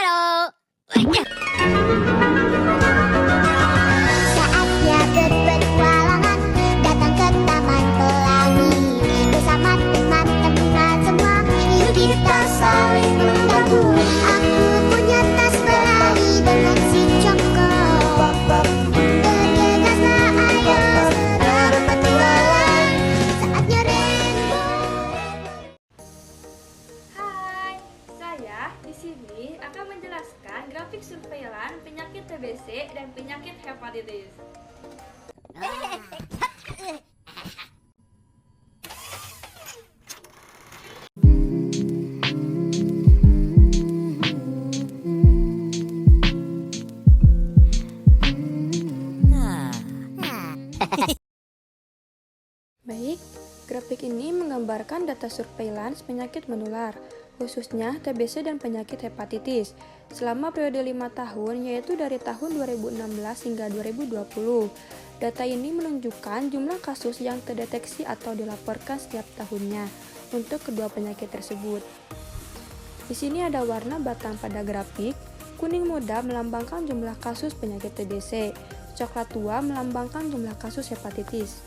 Halo. Saatnya berpetualangan, datang ke Taman Pelangi. Bersama teman-teman semua, yuk kita saling membantu. Aku punya tas pelangi dengan si Joko. Bergegaslah ayo segera berpetualang. Saatnya rainbow. Hai, saya di sini akan menjelaskan grafik surveilan penyakit TBC dan penyakit hepatitis. Baik, grafik ini menggambarkan data surveillance penyakit menular, khususnya TBC dan penyakit hepatitis, selama periode 5 tahun, yaitu dari tahun 2016 hingga 2020. Data ini menunjukkan jumlah kasus yang terdeteksi atau dilaporkan setiap tahunnya untuk kedua penyakit tersebut. Di sini ada warna batang pada grafik, kuning muda melambangkan jumlah kasus penyakit TBC, coklat tua melambangkan jumlah kasus hepatitis.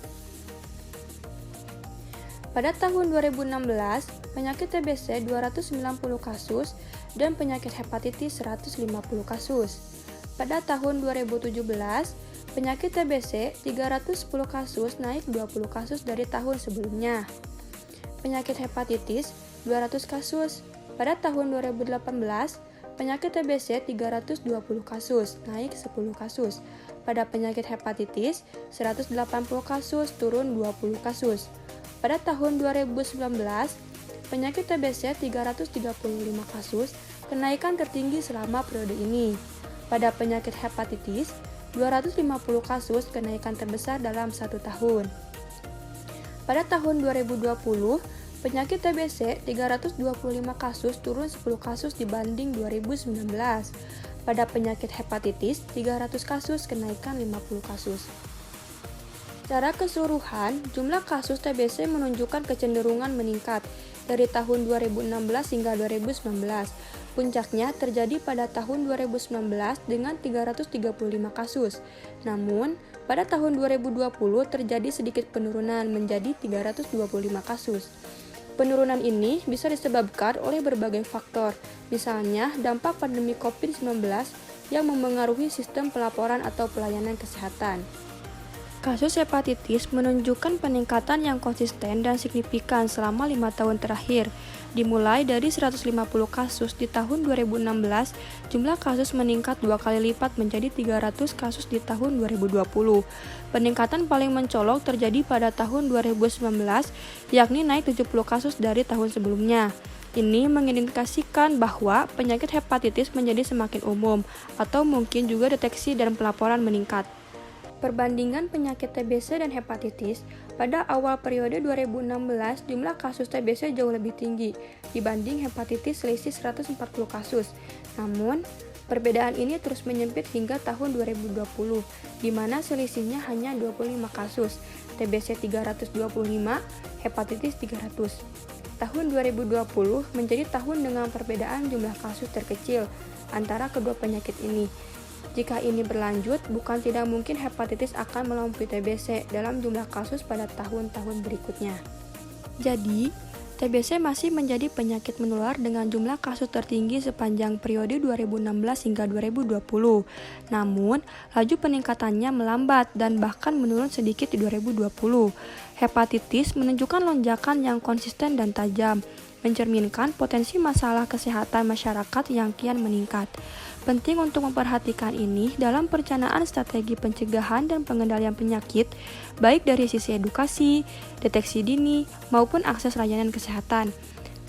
Pada tahun 2016, penyakit TBC 290 kasus dan penyakit hepatitis 150 kasus. Pada tahun 2017, penyakit TBC 310 kasus naik 20 kasus dari tahun sebelumnya. Penyakit hepatitis 200 kasus. Pada tahun 2018, penyakit TBC 320 kasus, naik 10 kasus. Pada penyakit hepatitis 180 kasus, turun 20 kasus. Pada tahun 2019, penyakit TBC 335 kasus, kenaikan tertinggi selama periode ini. Pada penyakit hepatitis, 250 kasus, kenaikan terbesar dalam 1 tahun. Pada tahun 2020, penyakit TBC 325 kasus, turun 10 kasus dibanding 2019. Pada penyakit hepatitis, 300 kasus, kenaikan 50 kasus. Secara keseluruhan, jumlah kasus TBC menunjukkan kecenderungan meningkat dari tahun 2016 hingga 2019. Puncaknya terjadi pada tahun 2019 dengan 335 kasus. Namun, pada tahun 2020 terjadi sedikit penurunan menjadi 325 kasus. Penurunan ini bisa disebabkan oleh berbagai faktor, misalnya dampak pandemi COVID-19 yang memengaruhi sistem pelaporan atau pelayanan kesehatan. Kasus hepatitis menunjukkan peningkatan yang konsisten dan signifikan selama 5 tahun terakhir. Dimulai dari 150 kasus di tahun 2016, jumlah kasus meningkat 2 kali lipat menjadi 300 kasus di tahun 2020. Peningkatan paling mencolok terjadi pada tahun 2019, yakni naik 70 kasus dari tahun sebelumnya. Ini mengindikasikan bahwa penyakit hepatitis menjadi semakin umum, atau mungkin juga deteksi dan pelaporan meningkat. Perbandingan penyakit TBC dan hepatitis, pada awal periode 2016 jumlah kasus TBC jauh lebih tinggi dibanding hepatitis, selisih 140 kasus. Namun, perbedaan ini terus menyempit hingga tahun 2020, di mana selisihnya hanya 25 kasus, TBC 325, hepatitis 300. Tahun 2020 menjadi tahun dengan perbedaan jumlah kasus terkecil antara kedua penyakit ini. Jika ini berlanjut, bukan tidak mungkin hepatitis akan melampaui TBC dalam jumlah kasus pada tahun-tahun berikutnya. Jadi, TBC masih menjadi penyakit menular dengan jumlah kasus tertinggi sepanjang periode 2016 hingga 2020. Namun, laju peningkatannya melambat dan bahkan menurun sedikit di 2020. Hepatitis menunjukkan lonjakan yang konsisten dan tajam, mencerminkan potensi masalah kesehatan masyarakat yang kian meningkat. Penting untuk memperhatikan ini dalam perencanaan strategi pencegahan dan pengendalian penyakit, baik dari sisi edukasi, deteksi dini, maupun akses layanan kesehatan.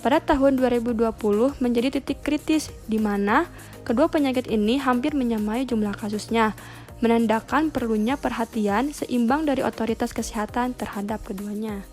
Pada tahun 2020 menjadi titik kritis di mana kedua penyakit ini hampir menyamai jumlah kasusnya, menandakan perlunya perhatian seimbang dari otoritas kesehatan terhadap keduanya.